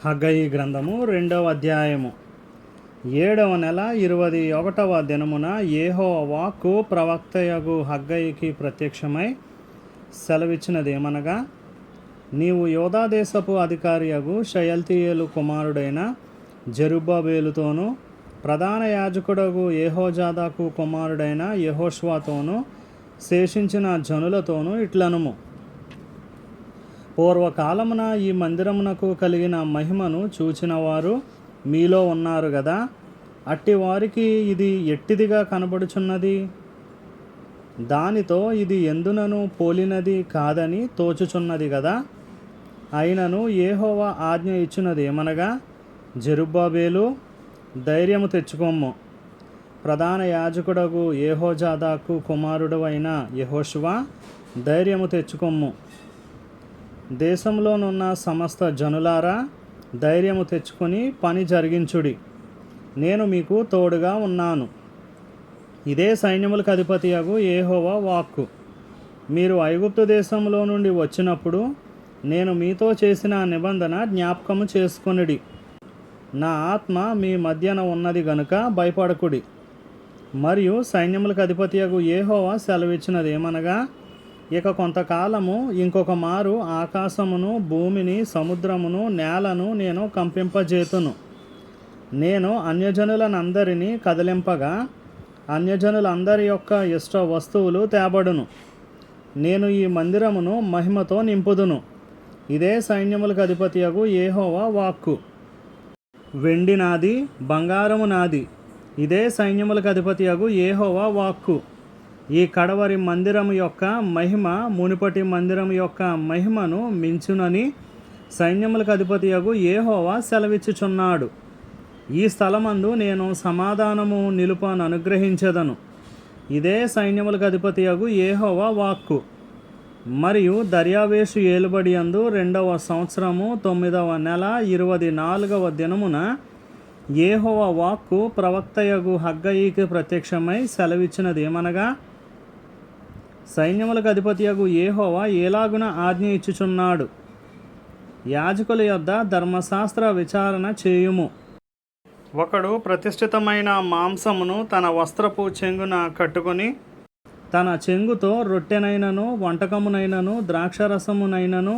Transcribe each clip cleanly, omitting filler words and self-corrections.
హగ్గయి గ్రంథము 2వ అధ్యాయము 7వ నెల 21వ దినమున యెహోవా వాక్కు ప్రవక్తయగు హగ్గయికి ప్రత్యక్షమై సెలవిచ్చినదేమనగా, నీవు యూదా దేశపు అధికారియగు షయల్తీయేలు కుమారుడైన జెరుబ్బాబేలుతోనూ ప్రధాన యాజకుడగు యెహోజాదాకు కుమారుడైన యెహోషువతోనూ శేషించిన జనులతోనూ ఇట్లనుము. పూర్వకాలమున ఈ మందిరమునకు కలిగిన మహిమను చూచినవారు మీలో ఉన్నారు గదా. అట్టి వారికి ఇది ఎట్టిదిగా కనబడుచున్నది? దానితో ఇది ఎందునను పోలినది కాదని తోచుచున్నది గదా. అయినను యెహోవా ఆజ్ఞ ఇచ్చినదేమనగా, జెరుబ్బాబేలు, ధైర్యము తెచ్చుకొమ్ము. ప్రధాన యాజకుడగు యెహోజాదాకు కుమారుడవైన యెహోషువ, ధైర్యము తెచ్చుకొమ్ము. దేశంలోనున్న సమస్త జనులారా, ధైర్యము తెచ్చుకొని పని జరిగించుడి. నేను మీకు తోడుగా ఉన్నాను. ఇదే సైన్యములకు అధిపతియగు యెహోవా వాక్కు. మీరు ఐగుప్తు దేశంలో నుండి వచ్చినప్పుడు నేను మీతో చేసిన నిబంధన జ్ఞాపకము చేసుకొనుడి. నా ఆత్మ మీ మధ్యన ఉన్నది గనుక భయపడకుడి. మరియు సైన్యములకు అధిపతియగు యెహోవా సెలవిచ్చినదేమనగా, ఇక కొంతకాలము ఇంకొక మారు ఆకాశమును, భూమిని, సముద్రమును, నేలను నేను కంపింపజేతును. నేను అన్యజనులనందరినీ కదిలింపగా అన్యజనులందరి యొక్క ఇష్ట వస్తువులు తేబడును. నేను ఈ మందిరమును మహిమతో నింపుదును. ఇదే సైన్యములకు అధిపతియగు యెహోవా వాక్కు. వెండి నాది, బంగారము నాది. ఇదే సైన్యములకు అధిపతియగు యెహోవా వాక్కు. ఈ కడవరి మందిరము యొక్క మహిమ మునుపటి మందిరము యొక్క మహిమను మించునని సైన్యములకు అధిపతియగు యెహోవా సెలవిచ్చుచున్నాడు. ఈ స్థలమందు నేను సమాధానము నిలుపను అనుగ్రహించెదను. ఇదే సైన్యములకు అధిపతియగు యెహోవా వాక్కు. మరియు దర్యావేషు ఏలుబడి యందు 2వ సంవత్సరము 9వ నెల 24వ దినమున యెహోవా వాక్కు ప్రవక్తయగు హగ్గయికి ప్రత్యక్షమై సెలవిచ్చినదేమనగా, సైన్యములకు అధిపతియగు యెహోవా ఏలాగున ఆజ్ఞ ఇచ్చుచున్నాడు. యాజకుల యొద్ద ధర్మశాస్త్ర విచారణ చేయుము. ఒకడు ప్రతిష్ఠితమైన మాంసమును తన వస్త్రపు చెంగున కట్టుకొని తన చెంగుతో రొట్టెనైనను, వంటకమునైనను, ద్రాక్షరసమునైనను,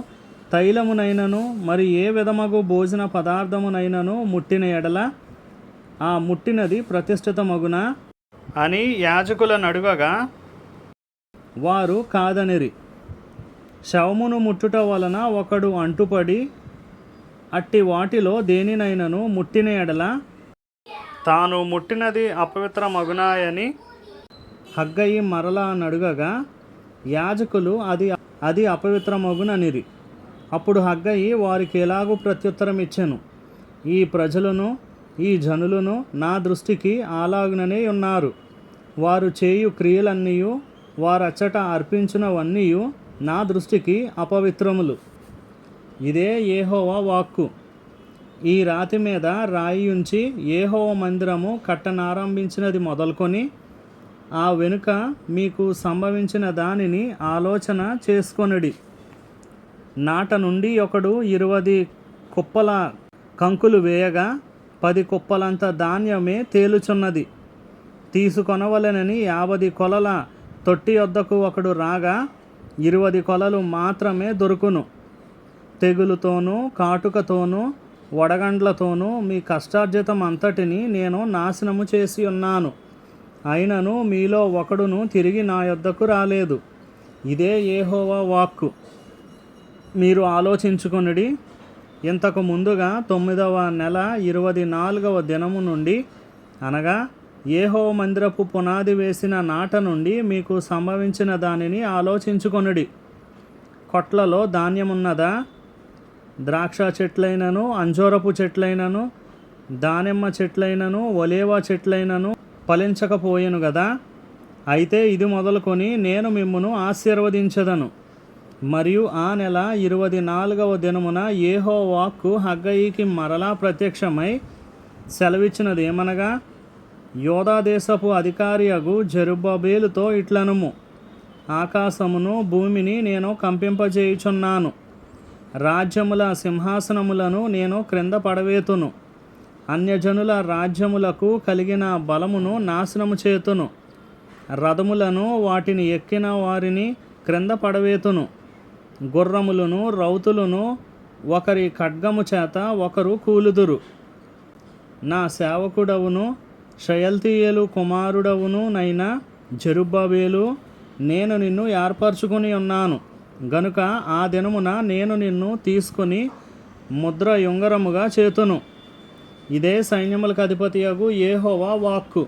తైలమునైనను, మరి ఏ విధమగు భోజన పదార్థమునైనను ముట్టిన ఎడల ఆ ముట్టినది ప్రతిష్ఠితమగునా అని యాజకులను అడుగగా వారు కాదనిరి. శవమును ముట్టుట వలన ఒకడు అంటుపడి అట్టి వాటిలో దేనినైనను ముట్టిన ఎడల తాను ముట్టినది అపవిత్రమగునాయని హగ్గయి మరలా నడుగగా యాజకులు అది అపవిత్రమగుననిరి. అప్పుడు హగ్గయి వారికి ఎలాగూ ప్రత్యుత్తరం ఇచ్చెను, ఈ ప్రజలను, ఈ జనులను నా దృష్టికి అలాగుననే ఉన్నారు. వారు చేయు క్రియలన్నీయు, వారచ్చట అర్పించునవన్నీయు నా దృష్టికి అపవిత్రములు. ఇదే యెహోవా వాక్కు. ఈ రాతి మీద రాయి ఉంచి యెహోవా మందిరము కట్టనారంభించినది మొదలుకొని ఆ వెనుక మీకు సంభవించిన దానిని ఆలోచన చేసుకొనుడి. నాట నుండి ఒకడు 20 కుప్పల కంకులు వేయగా 10 కుప్పలంత ధాన్యమే తేలుచున్నది. తీసుకొనవలెనని 50 కొలల తొట్టి యొద్దకు ఒకడు రాగా 20 కొలలు మాత్రమే దొరుకును. తెగులుతోనూ, కాటుకతోనూ, వడగండ్లతోనూ మీ కష్టార్జితం అంతటిని నేను నాశనము చేసి ఉన్నాను. అయినను మీలో ఒకడును తిరిగి నా యొద్దకు రాలేదు. ఇదే యెహోవా వాక్కు. మీరు ఆలోచించుకొనుడి. ఇంతకు ముందుగా 9వ నెల 24వ దినము నుండి, అనగా యెహోవా మందిరపు పునాది వేసిన నాట నుండి మీకు సంభవించిన దానిని ఆలోచించుకొనుడి. కొట్లలో ధాన్యమున్నదా? ద్రాక్ష చెట్లైనను, అంజూరపు చెట్లైనను, దానిమ్మ చెట్లైనను, ఒలీవ చెట్లైనను ఫలించకపోయెను గదా. అయితే ఇది మొదలుకొని నేను మిమ్మును ఆశీర్వదించెదను. మరియు ఆ నెల 24వ దినమున యెహోవా వాక్కు హగ్గయికి మరలా ప్రత్యక్షమై సెలవిచ్చినదేమనగా, యూదా దేశపు అధికారియగు జెరుబ్బాబేలుతో ఇట్లనుము. ఆకాశమును, భూమిని నేను కంపింపజేయుచున్నాను. రాజ్యముల సింహాసనములను నేను క్రింద పడవేతును. అన్యజనుల రాజ్యములకు కలిగిన బలమును నాశనము చేతును. రథములను వాటిని ఎక్కిన వారిని క్రింద పడవేతును. గుర్రములను రౌతులను ఒకరి ఖడ్గము చేత ఒకరు కూలుదురు. నా సేవకుడవును షయల్తీయేలు కుమారుడవును నైనా జెరుబ్బాబేలు, నేను నిన్ను ఏర్పరచుకుని ఉన్నాను గనుక ఆ దినమున నేను నిన్ను తీసుకొని ముద్ర యుంగరముగా చేతును. ఇదే సైన్యములకు అధిపతియగు యెహోవా వాక్కు.